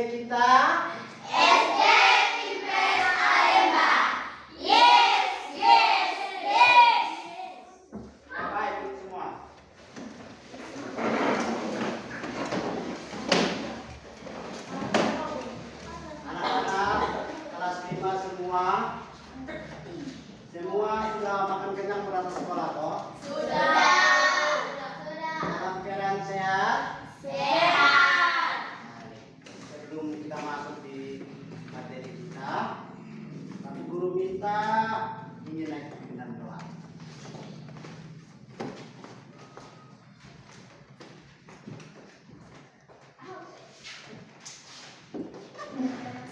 kita? SD IPS Alemba. Yes, yes, yes. Nah, baik ikut semua. Anak-anak kelas 5 semua sudah makan kenyang berangkat sekolah toh? Sudah. Dalam keadaan sehat? Sehat. Sebelum kita masuk di materi kita, tapi guru minta ini naik pimpinan doa.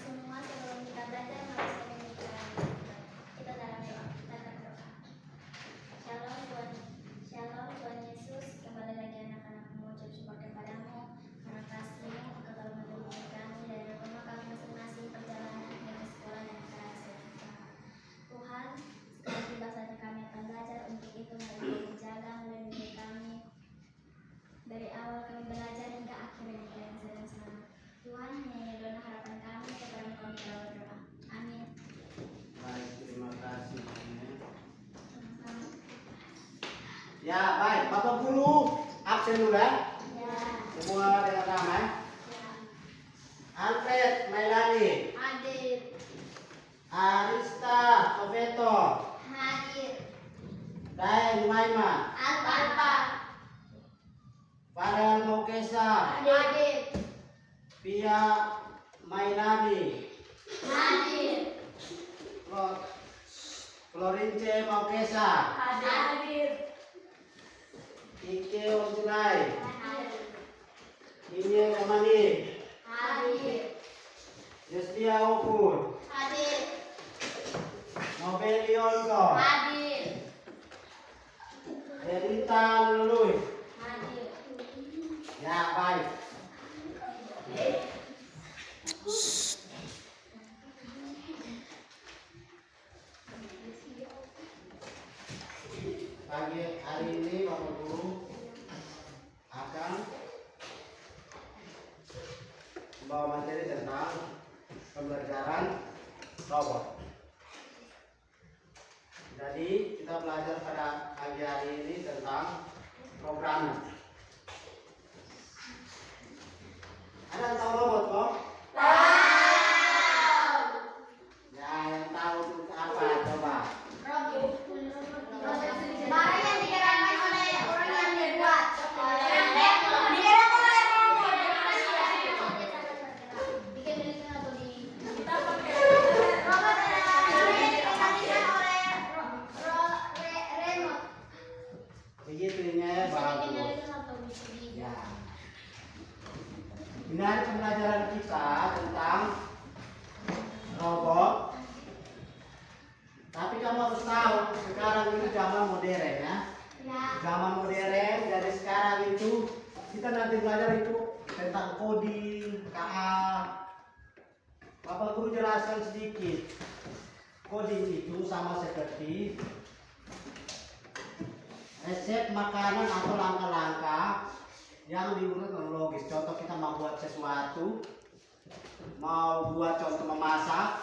Semua sebelum kita belajar harus kita dalam doa. Kita berdoa. Shalom Tuhan Yesus, kembali lagi anak-anak mengucap syukur kepadamu karena kasih-Mu Engkau telah melindungi kami dari rumah kami masing-masing perjalanan hingga sekolah dan kelas kita. Tuhan, sekarang tiba saatnya kami akan belajar. Untuk itu mari Kau menjaga melindungi kami dari awal kami belajar hingga akhirnya yang sedang selamat. Tuhan, hanya ini doa harapan kami kepada Engkau kita berdoa. Amin. Baik, terima kasih. Ya, baik. Bapak guru absen dulu ya. Ya. Semua dengan ramai. Ya. Alfred Mailani, Hadir. Arista Oveto, Hadir. Daeng Maima, Alpa. Farel Mokesa, Hadir. Pia Mainadi, Hadir. Florince Mokesa, Hadir. Ike Onjulai, Hadir. Inye Ramani, Hadir. Justia Okur, Hadir. Nobel Yonko, Hadir. Erita Lului. Hadir. Ya, baik. Pagi hari ini Bapak Guru akan membawa materi tentang pembelajaran robot. Jadi kita belajar pada pagi hari ini tentang programming. Ada yang tahu robot kok? Ya, yang tahu itu apa? Coba. Barang yang digerakkan oleh orang yang dibuat. Digerakkan oleh robot. Dikendalikan atau robot dikendalikan oleh remote. Begitunya bagus. Dikendalikan atau bisa Ya. Ini hari pembelajaran kita tentang robot. Tapi kamu harus tahu sekarang ini zaman modern ya. Ya. Zaman modern dari sekarang itu kita nanti belajar itu tentang coding, KA. Bapak Guru jelaskan sedikit. Coding itu sama seperti resep makanan atau langkah-langkah yang diurut kronologis. Contoh kita mau buat sesuatu, mau buat contoh memasak,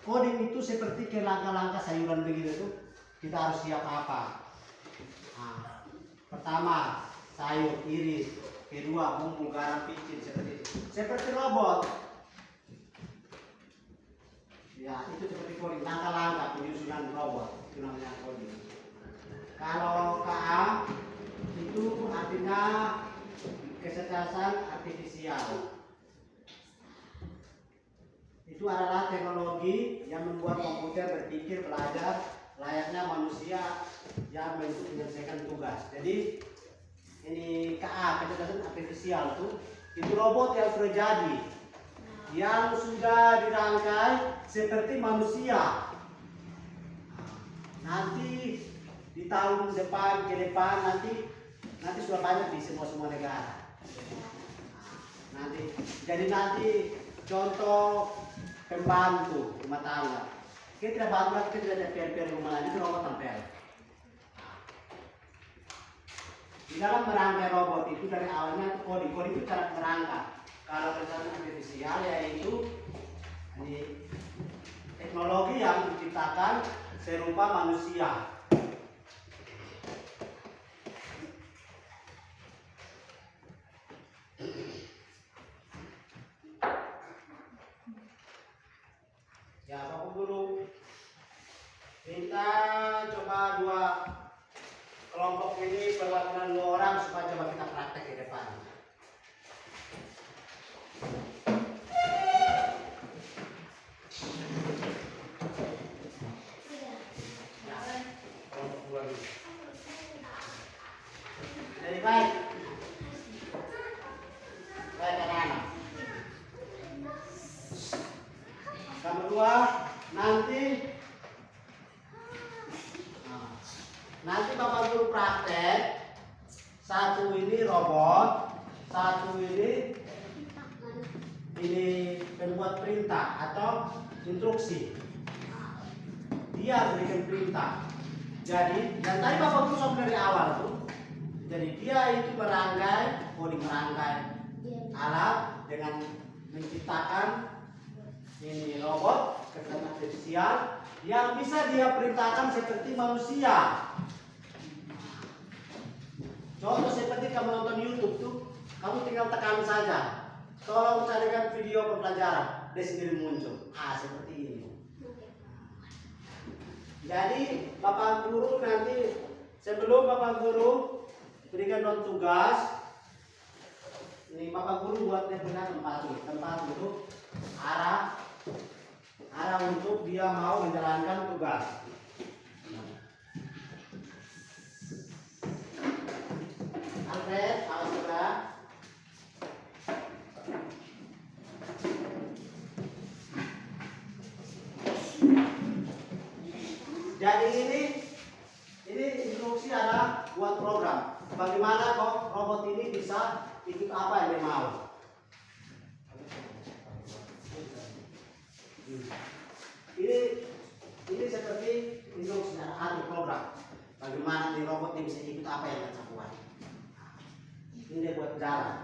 coding itu seperti ke langkah-langkah sayuran begitu tuh. Kita harus siap apa? Nah, pertama sayur iris, kedua bumbu garam picin seperti itu. Seperti robot. Ya, itu seperti coding, langkah-langkah penyusunan robot, itu namanya coding. Kalau KA itu artinya kecerdasan artifisial. Itu adalah teknologi yang membuat komputer berpikir, belajar layaknya manusia yang menyelesaikan tugas. Jadi ini KA, kecerdasan artifisial itu robot yang sudah jadi, yang sudah dirangkai seperti manusia. Nanti di tahun depan nanti sudah banyak di semua negara. Nanti contoh pembantu rumah tangga. Kita tidak bantu lagi, kita tidak ada rumah lagi, itu robot tempel. Di dalam merangkai robot itu dari awalnya coding itu cara merangkai. Kalau kecerdasan artifisial ya Ini teknologi yang diciptakan serupa manusia. Ya, Bapak Guru minta coba dua kelompok ini perwakilan 2 orang supaya coba kita praktek di depan. Kelompok 2 dulu. Jadi baik. Baik anak-anak. Kamu dua nanti Bapak Guru praktek. Satu ini robot, satu ini pembuat perintah atau instruksi. Dia berikan perintah. Jadi yang tadi Bapak Guru sampai dari awal tuh. Jadi dia itu merangkai alat dengan menciptakan ini robot kecerdasan artifisial yang bisa dia perintahkan seperti manusia. Contoh seperti kamu nonton YouTube tuh, kamu tinggal tekan saja. Tolong carikan video pembelajaran, dia sendiri muncul. Seperti ini. Jadi Bapak Guru nanti sebelum Bapak Guru berikan non tugas, ini Bapak Guru buat dia punya tempat untuk arah untuk dia mau menjalankan tugas. Alfred, awas juga. Jadi ini instruksi adalah buat program. Bagaimana kok robot ini bisa ikut apa yang dia mau. Ini seperti instruksi atau program. Bagaimana di robot ini bisa ikut apa yang kita buat. Ini dia buat jalan.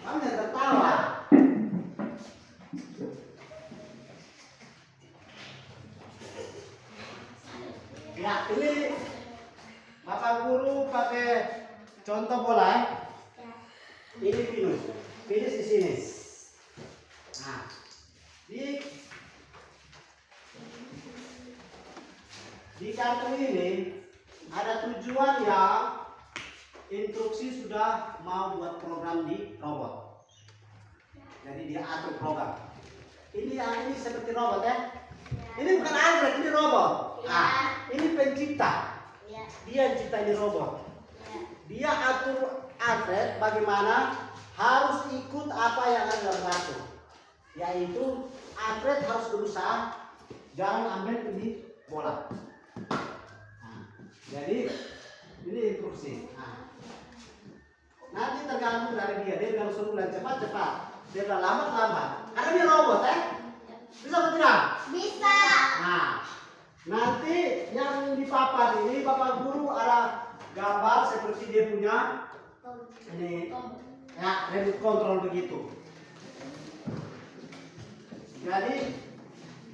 Kamu jangan tertawa. Ya, ini Bapak Guru pakai contoh bola. Ini finish di sini. Nah, di kartu ini ada tujuan yang instruksi sudah mau buat program di robot. Jadi dia atur program. Ini seperti robot ya. Ini bukan Android, ini robot. Ini pencipta. Dia yang cipta ini robot. Dia atur Android bagaimana harus ikut apa yang ada dalam kartu. Yaitu Android harus berusaha jangan ambil ini bola. Jadi ini instruksi. Nanti tergantung dari dia bilang suruh cepat, dia bilang lambat. Karena dia robot bisa atau tidak? Bisa. Nah, nanti yang di papan ini Bapak Guru ada gambar seperti dia punya ini ya remote control begitu. Jadi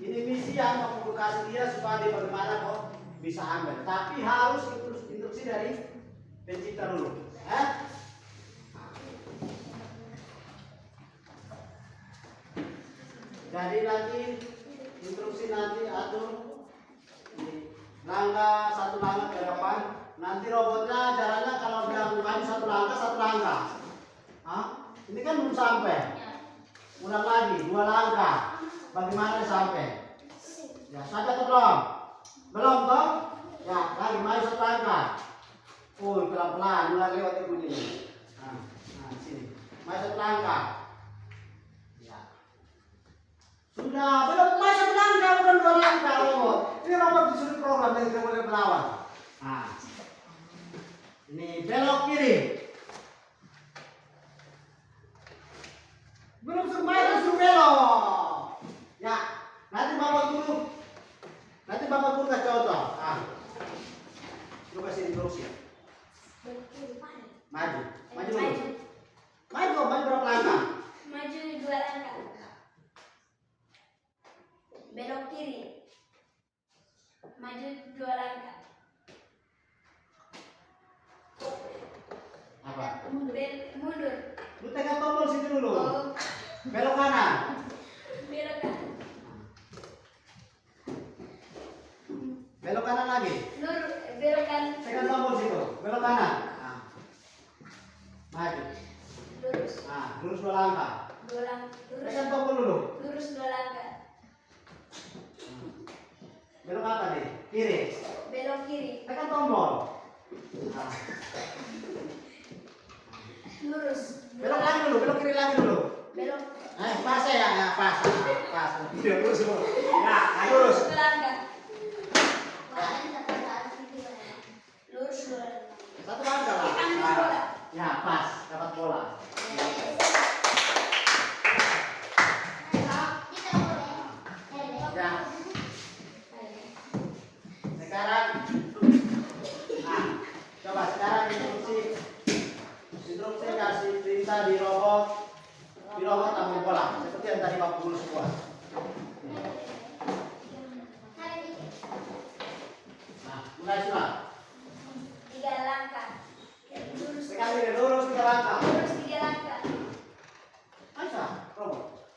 ini misi yang Bapak Guru kasih dia supaya dia bagaimana kok bisa ambil. Tapi harus instruksi dari pencipta dulu. Jadi nanti instruksi nanti atur satu langkah ke depan. Nanti robotnya jalannya kalau bilang maju satu langkah. Ini kan belum sampai. Ulang lagi 2 langkah. Bagaimana sampai? Ya sampai atau belum? Belum toh? Ya lagi maju 1 langkah. Pelan-pelan mulai lewat ibu ini. Sini. Maju 1 langkah. Sudah, belum masa langkah, bukan 2 langkah robot. Ini robot disuruh program yang tidak boleh melawan. Ini belok kiri. Belum suruh maju, suruh belok. Ya, nanti Bapak kasih contoh. Ah. Lu kasih instruksi. Maju. Maju dulu. Maju berapa langkah? Maju 2 langkah. Belok kiri. Maju 2 langkah. Apa? Mundur. Lu tekan tombol situ dulu. Oh, Belok kanan. belok kanan. Belok kanan lagi. Belok kanan. Tekan tombol situ. Belok kanan. Nah. Maju. Lurus. Nah, lurus 2 langkah. 2 langkah. Tekan tombol dulu. Lurus 2 langkah. Belok apa nih? Kiri. Belok kiri. Tekan tombol. Nah. Lurus. Belok lagi dulu, belok kiri lagi dulu. Belok. Pas ya, ya pas. Pas. Tidak lurus dulu. Ya, lurus. 2 langkah. Lurus 2 langkah. 1 langkah lah. Ambil bola. Ya, pas. Dapat bola. Ya. Sekarang, nah, coba sekarang instruksi kasih perintah di robot ambil bola seperti yang tadi Pak Guru semua. Nah, mulai sudah. 3 langkah. Lurus. Sekali lurus 3 langkah. Lurus 3 langkah. Bisa, robot.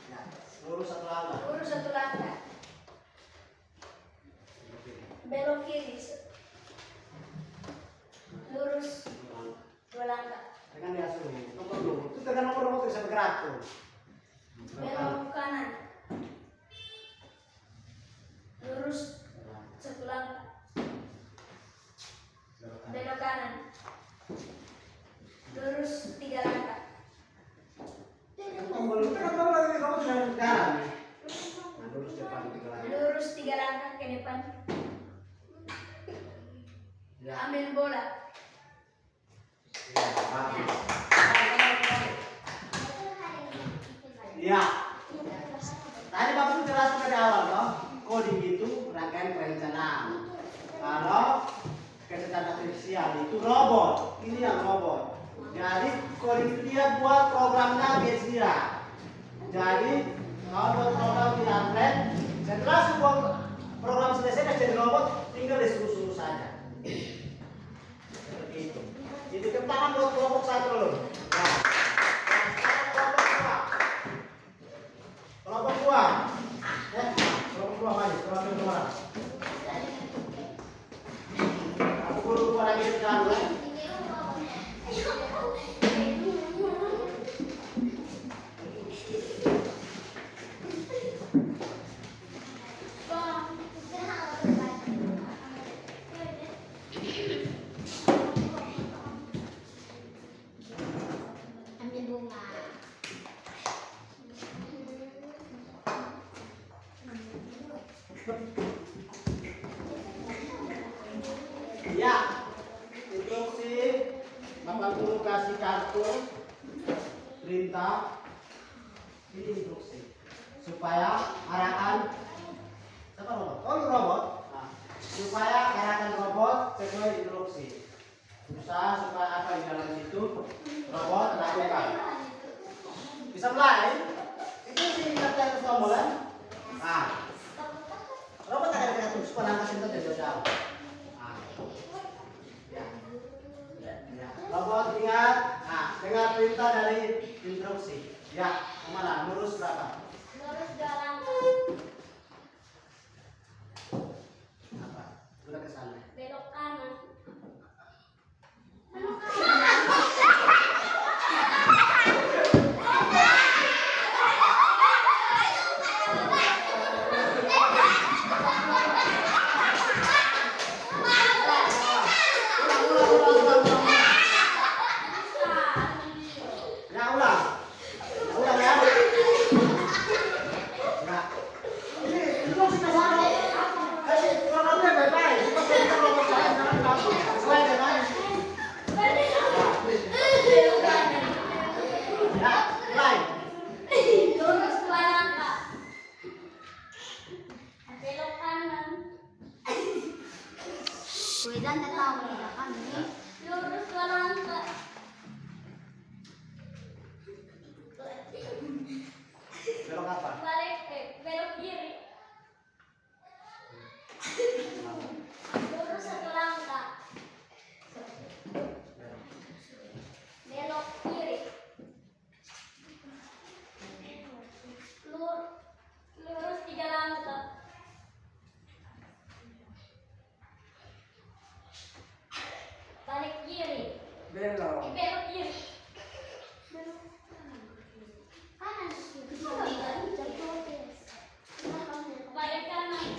Ya, lurus 1 langkah. Lurus 1 langkah. Belok kiri. Lurus 2 langkah. Tekan dia suruh. Nomor dulu. Itu tekan nomor robot bisa bergerak tuh. Belok kanan. Lurus 1 langkah. Belok kanan. Lurus 3 langkah. Tekan tombol lagi robot sudah berjalan. Nah, lurus depan 3 langkah. Lurus 3 langkah ke depan. Ya. Ambil bola. Ya, bagus. Ya. Tadi Bapak itu jelaskan dari awal toh, coding itu rangkaian perencanaan. Kalau kecerdasan artifisial itu robot, ini yang robot. Jadi coding itu dia buat programnya dia. Jadi kalau buat program di Android, setelah sebuah program selesai jadi robot, tinggal disuruh-suruh saja. Seperti itu. Itu tangan buat kelompok 1 dulu. Nah, kelompok 2. Kelompok 2 maju. Kelompok 2. Aku guru 2 lagi di dalam. Ambil bunga. Ya, instruksi Bapak Guru kasih kartu perintah ini instruksi supaya arahan siapa robot? Oh, ini robot. Nah, supaya arahan robot sesuai instruksi. Usaha supaya apa di dalam situ robot lakukan. Bisa mulai? Itu sih kata tombol kan? Nah, robot akan kita terus langkah sentuh dari jauh. Robot ingat, nah dengar perintah dari instruksi. Ya, kemana? Lurus berapa? Lurus 2 langkah. Apa? Sudah ke sana. Belok kanan. Ya ulang. Ulang ya. nggak tahu membedakan ini. Lurus ke langkah. Belok apa? Belok kiri. Lurus satu langkah. Belok kiri. Lurus 3 langkah. Balik kiri. Belok. Belok kiri. Kanan. Balik kanan.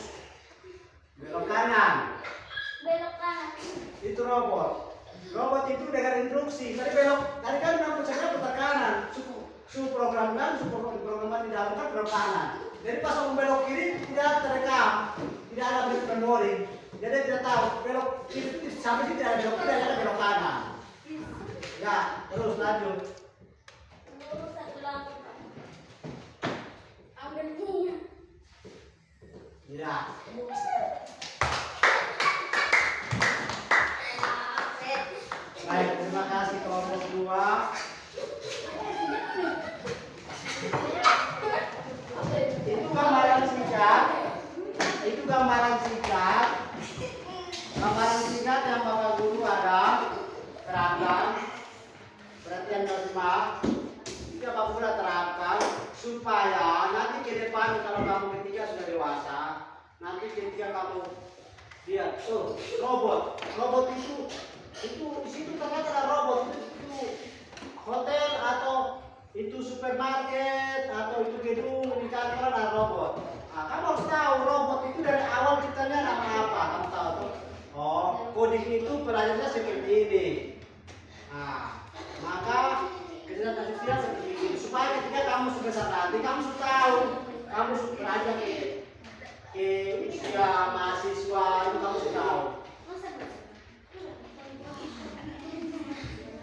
Belok kanan. Belok kanan. Itu robot. Robot itu dengan instruksi. Tadi belok. Tadi kan nampak saya putar kanan. Suku programkan di dalam kan belok kanan. Jadi pas mau belok kiri tidak terekam, tidak ada memori. Jadi tidak tahu belok kiri sampai sini tidak ada belok kiri, ada belok kanan. Ya, terus lanjut. Lurus 1 langkah. Ambil ini. Ya. Baik, terima kasih kelompok 2. Itu gambaran singkat. Itu gambaran singkat. Gambaran singkat yang Bapak Guru ada terapkan. Perhatian simak. Itu Bapak Guru terapkan supaya nanti ke depan kalau kamu ketiga sudah dewasa, nanti ketika kamu lihat robot itu di situ ternyata ada robot itu hotel atau itu supermarket atau itu gedung di kantor ada robot. Nah, kamu harus tahu robot itu dari awal ciptanya nama apa, kamu tahu tuh? Oh, coding itu pelajarannya seperti ini. Nah, maka kecerdasan artifisial seperti ini supaya ketika kamu sebesar nanti kamu sudah tahu, kamu sudah belajar ke usia mahasiswa itu kamu sudah tahu.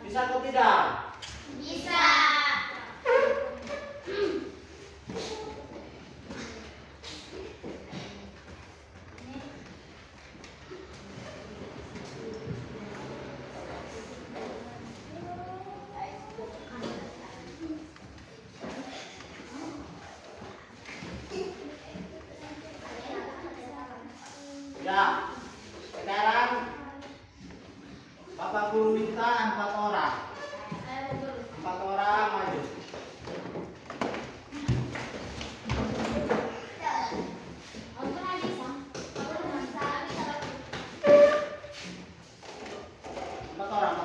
Bisa atau tidak? Bisa. Ya, sekarang Bapak Guru minta 4 orang. 4 orang maju. Empat orang.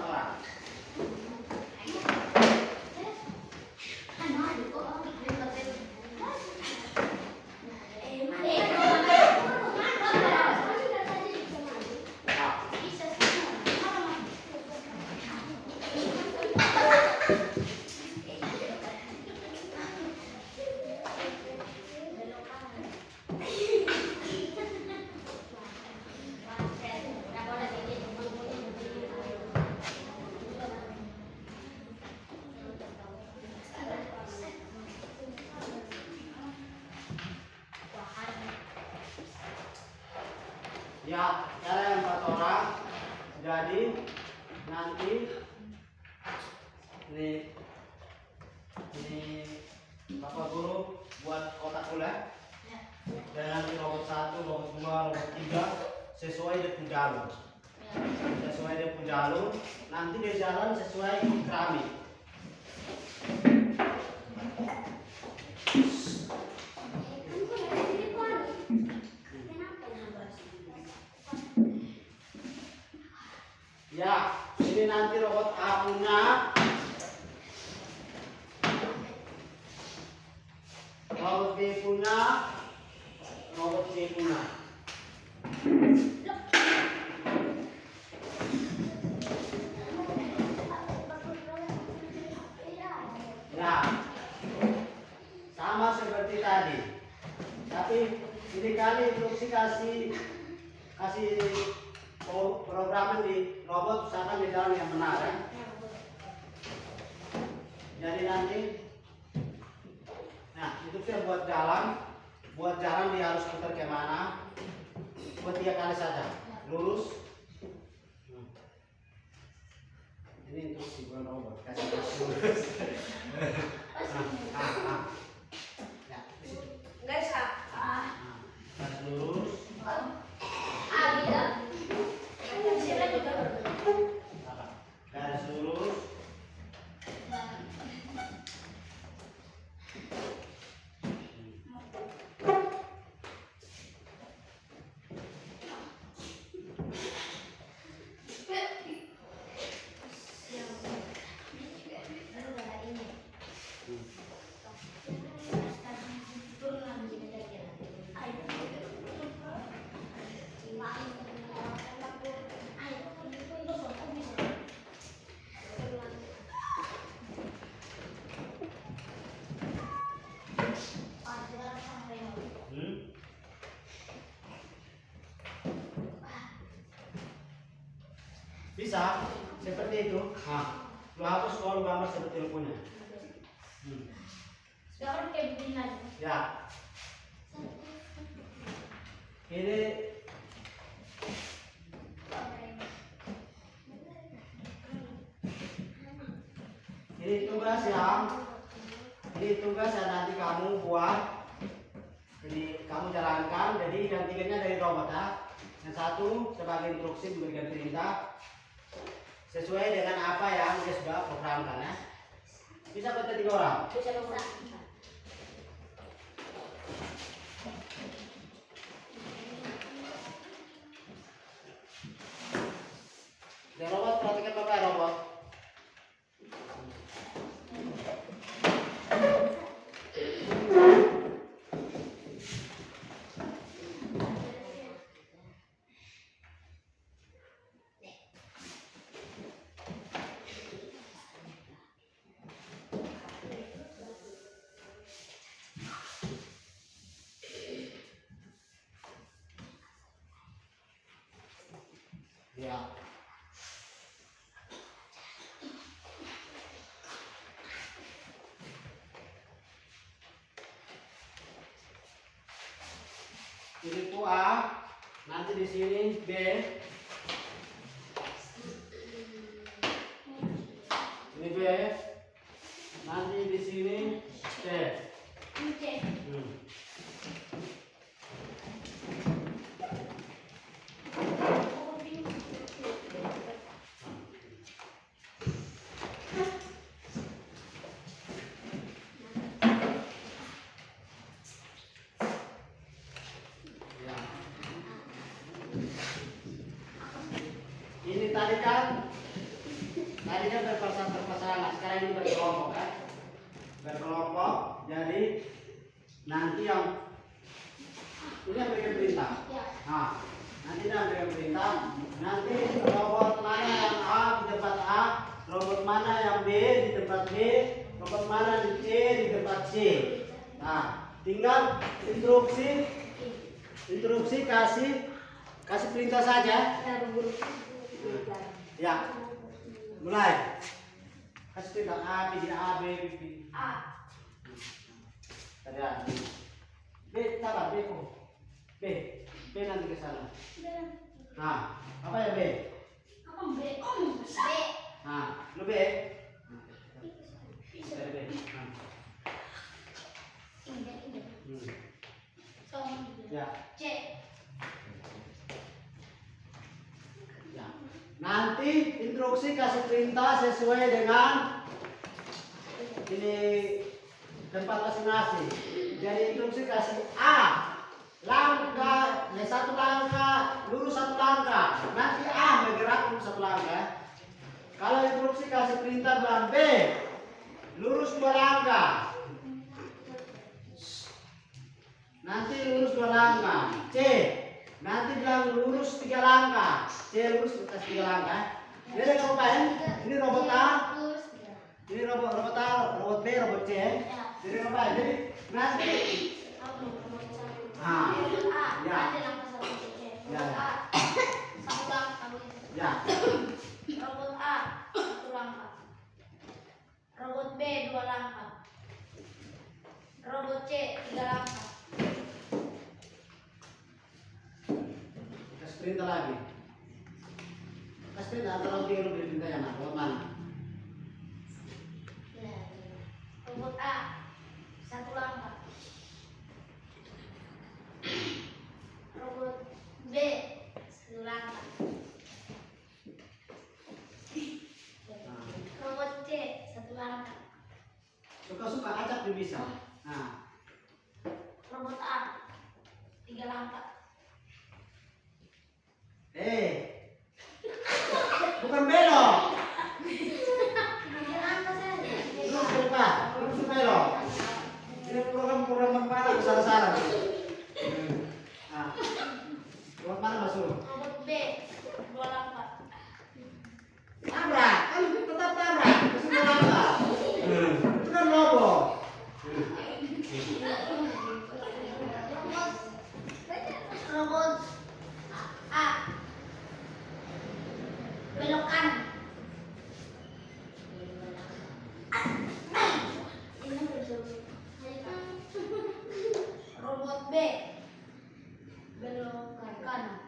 Ya, sekarang 4 orang. Jadi nanti ini Bapak Guru buat kotak kuliah. Dan nanti robot 1, robot 2, robot 3 sesuai dengan jalur. Sesuai dengan jalur. Nanti dia jalan sesuai keramik. Ya, ini nanti robot A punya, robot B punya, robot C punya. Ya, sama seperti tadi. Tapi ini kali instruksi kasih programnya di robot usahakan di dalam yang benar ya. Jadi nanti, nah itu saya buat jalan dia harus putar kemana, buat 3 kali saja, lurus, Ini untuk si bukan robot, kasih lurus. Ya, di situ. Guys, Garis lurus. dia. Garis lurus. Bisa seperti itu. Nah, lu hapus kalau gambar seperti lu punya. Sekarang kayak begini lagi. Ya. Ini tugas yang nanti kamu buat. Jadi kamu jalankan. Jadi yang tiganya dari robot ya. Yang satu sebagai instruksi memberikan perintah sesuai dengan apa yang dia sudah programkan ya. Bisa kita 3 orang? Bisa. Dan robot, perhatikan bapak ya robot. Ya. Ini tuh A, nanti di sini B. Ini B, nanti di sini C. Ini tadi kan berpasangan, sekarang ini berkelompok kan? Berkelompok, jadi nanti yang ini yang berikan perintah. Nah, nanti yang berikan perintah, nanti robot mana yang A di tempat A, robot mana yang B di tempat B, robot mana di C di tempat C. Nah, tinggal instruksi kasih perintah saja. Ya, mulai. Kasih perintah A, B, A, B, B. A. Tadi A. B, sabar, B kok. B nanti ke sana. Nah, apa ya B? Apa B? B. Nah, lu B. Dari B. Nah. Ya. C. Ya. Nanti instruksi kasih perintah sesuai dengan ini tempat masing-masing. Jadi instruksi kasih A, langkah, satu langkah, lurus satu langkah. Nanti A bergerak lurus satu langkah. Kalau instruksi kasih perintah bilang B, lurus 2 langkah. Nanti lurus 2 langkah. C, nanti bilang lurus 3 langkah. C lurus atas 3 langkah. Ini ada ngapain? Ini robot A. Ini robot A, robot B, robot C. Jadi ngapain? Jadi nanti. Ah, ya. Ya. Satu langkah. Ya. Robot A 1 langkah. Robot B 2 langkah. Robot C 3 langkah. Kasih perintah lagi. Kasih perintah atau lagi perintah yang mana? itu bisa. Nah, Robot A 3 langkah. Bukan belok. 3 langkah saja. Terus ke depan, terus ke belok. Ini program mana salah-salah. Nah, buat mana masuk? Robot B 2 langkah. Tabrak, kan tetap tabrak. Terus ke langkah. Itu kan robot. Robot A belok kanan. Robot B belok kanan.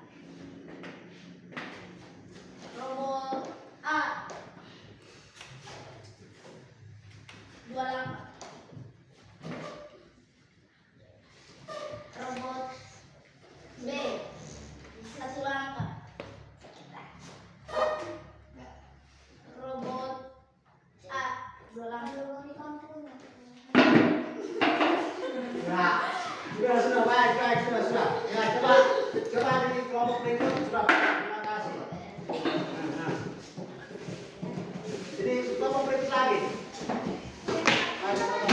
Robot A 2 langkah. Robot B 1 langkah. Robot A 2 langkah. Ya, sudah, baik, sudah. Ya, coba di kelompok berikut sudah. Terima kasih. Nah. Jadi kelompok berikut lagi. Empat orang.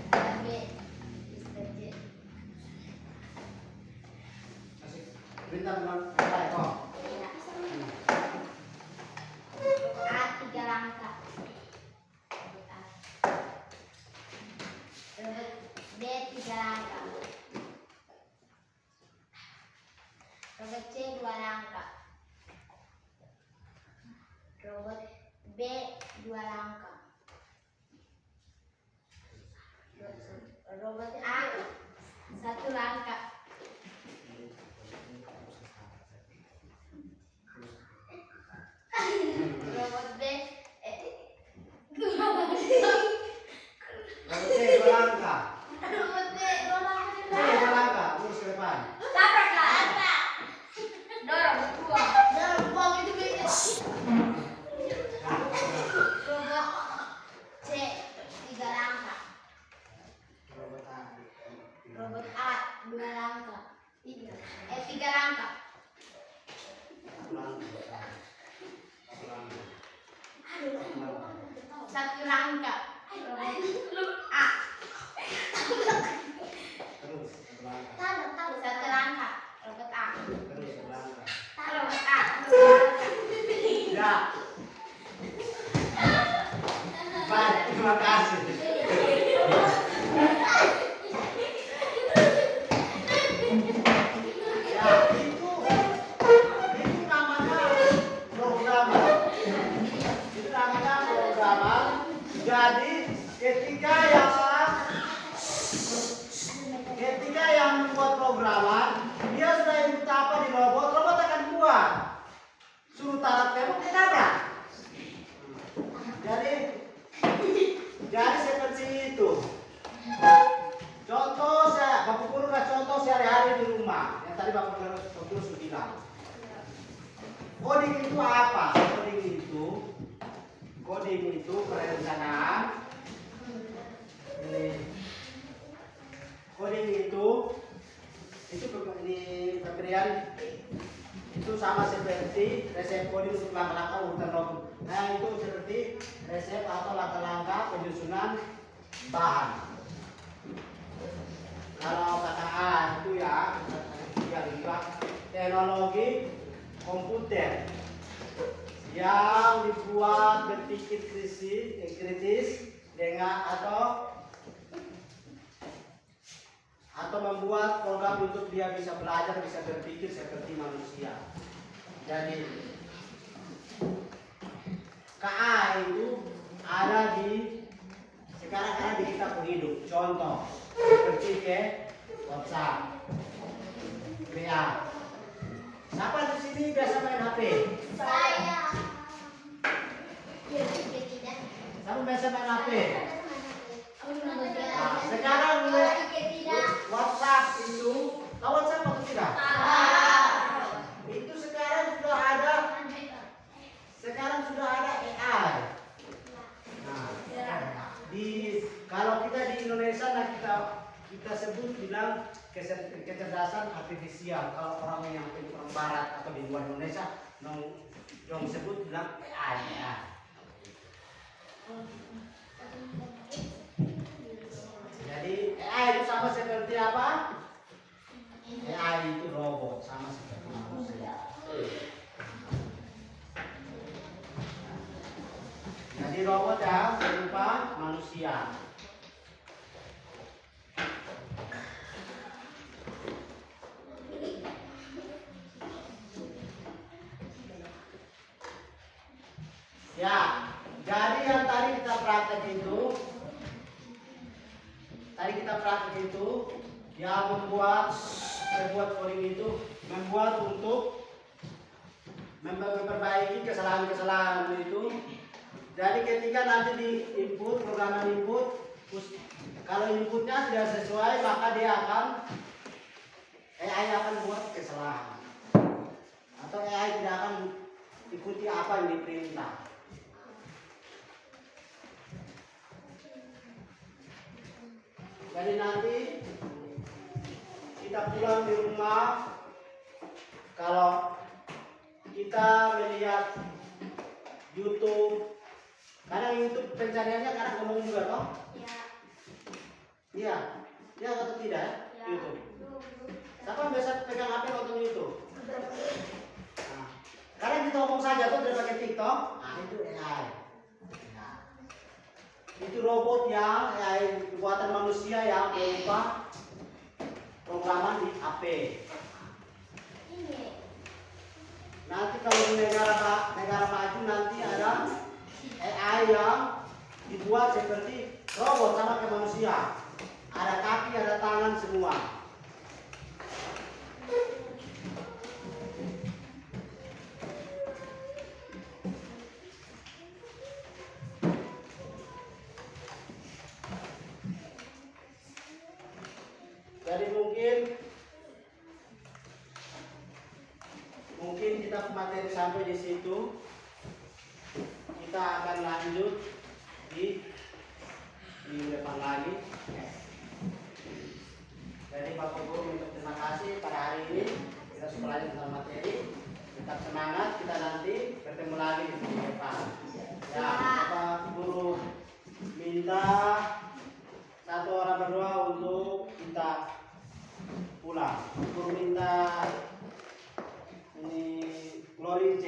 Ah, bintang baik kok. A 3 langkah. Robot B 3 langkah. Robot C 2 langkah. Robot B 2 langkah. Robot A 1 langkah. Robot B 2 langkah. Oke, dua langkah. Robot B 2 langkah. Dua langkah, terus ke depan. Tabrak lah. Dorong buang itu beda. Robot C 3 langkah. Robot A 2 langkah. 3 langkah. Satu langkah. Robot A. Satu langkah. Robot A. Robot A. Ya. Baik, terima kasih. Ya, itu namanya programmer. Itu namanya programmer. Jadi ketika yang membuat programmer, dia sudah input apa di robot akan buat. Suruh taruh tembok, dia tabrak. Jadi seperti itu. Contoh Bapak Guru contoh sehari-hari di rumah. Yang tadi Bapak Guru sudah bilang. Coding itu apa? Coding itu perencanaan. Coding itu pekerjaan itu sama seperti resep coding untuk langkah-langkah urutan logam. Nah, itu seperti resep atau langkah-langkah penyusunan bahan. Kalau kata A itu ya teknologi komputer yang dibuat berpikir kritis dengan atau membuat program untuk dia bisa belajar, bisa berpikir seperti manusia. Jadi KA itu ada di sekarang ada di kita hidup. Contoh seperti ke WhatsApp, WA. Siapa di sini biasa main HP? Saya. Ya, tidak. Siapa biasa main HP? Nah, Sekarang sekarang tidak. WhatsApp itu, tahu WhatsApp atau tidak? Itu sekarang sudah ada AI. Nah, kalau kita di Indonesia, kita sebut bilang kecerdasan artifisial. Kalau orang barat atau di luar Indonesia, yang sebut bilang AI. Jadi AI itu sama seperti apa? AI itu robot, sama seperti manusia. Jadi robot yang berupa manusia. Ya, jadi yang tadi kita praktek itu, yang membuat coding itu membuat untuk memperbaiki kesalahan-kesalahan itu. Jadi ketika nanti di input, programan input, kalau inputnya tidak sesuai, maka AI akan buat kesalahan. Atau AI tidak akan ikuti apa yang diperintah. Jadi nanti kita pulang di rumah, kalau kita melihat YouTube, kadang YouTube pencariannya kadang ngomong juga toh? Iya. Iya atau tidak ya? YouTube. Siapa yang biasa pegang HP nonton YouTube? Nah, kadang kita ngomong saja tuh dari pakai TikTok. Nah, itu AI. Nah, itu robot yang AI buatan manusia yang berupa programan di HP. Nanti kalau di negara maju nanti ada AI yang dibuat seperti robot sama kayak manusia. Ada kaki, ada tangan semua. Jadi mungkin kita materi sampai di situ. Kita akan lanjut di depan lagi. Jadi Bapak Guru minta terima kasih pada hari ini kita sudah belajar tentang materi. Tetap semangat, kita nanti bertemu lagi di minggu depan. Ya, Bapak Guru minta satu orang berdoa untuk kita pulang. Guru minta ini Glory C.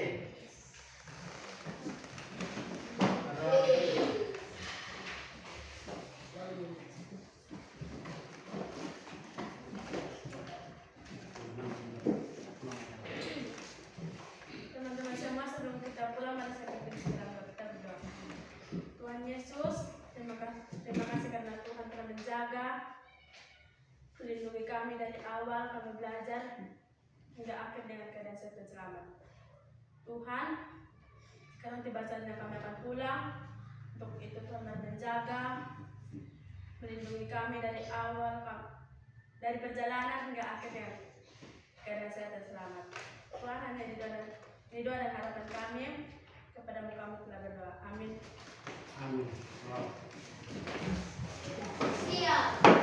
Teman-teman semua, sebelum kita pulang, mari kita berdoa. Tuhan Yesus, terima kasih karena Tuhan telah menjaga, melindungi kami dari awal kami belajar hingga akhir dengan keadaan sehat dan selamat. Tuhan, sekarang tiba saatnya kami akan pulang. Untuk itu Tuhan menjaga, melindungi kami dari awal dari perjalanan hingga akhir dengan keadaan sehat dan selamat. Tuhan, hanya ini doa dan harapan kami kepadamu kami telah berdoa. Amin. Amin. Siap.